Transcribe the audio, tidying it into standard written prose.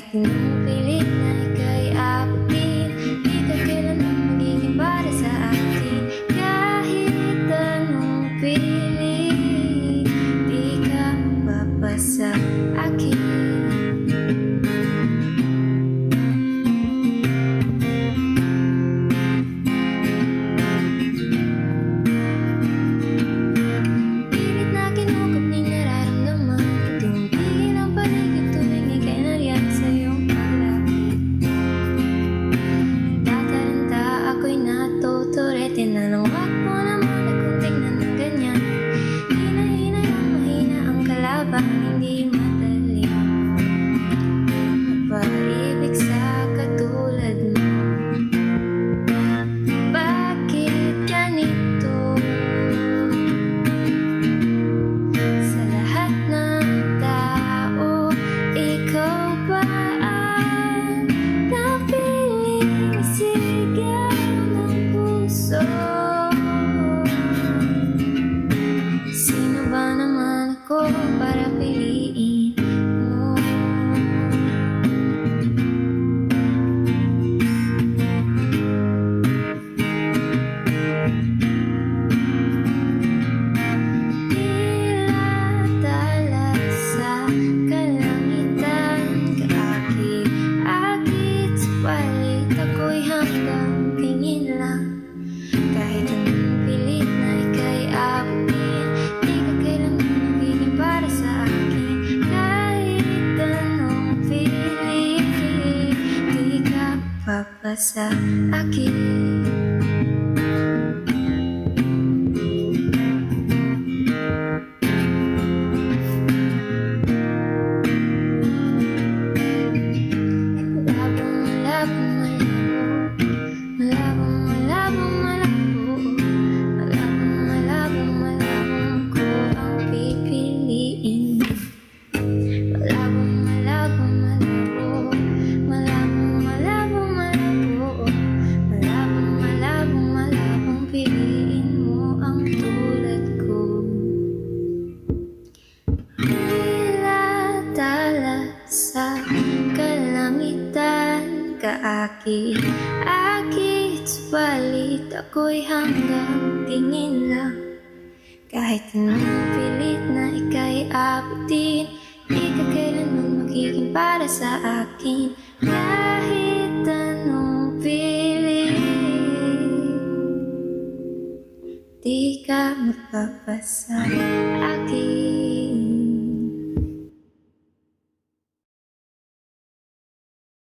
Kahit pinupilit na ika'y abutin, di ka kailanman magiging para sa akin. Kahit anong pilit, di ka mapapasa akin. Tinanawag mo naman na kung tingnan ng ganyan. Hina-hina yung mahina ang kalaban, hindi madali magpaibig sa katulad mo. Bakit ganito? Sa lahat ng tao, ikaw ba ang napiling sigaw ng puso? Sino ba naman ako para piliin mo? Tila-tala sa kalangitan, kaakit-akit sa palit, ako'y hanggang tingin lang. Kahit anong pilit na ika'y abutin, di ka kailanman magiging para sa akin. Kahit anong pilit, di ka mapapasa akin. Sa kalangitan, kaakit-akit sa palit, ako'y hanggang tingin lang. Kahit anong pilit na ika'y abutin, di ka kailanman magiging para sa akin. Kahit anong pilit, di ka mapapasa akin.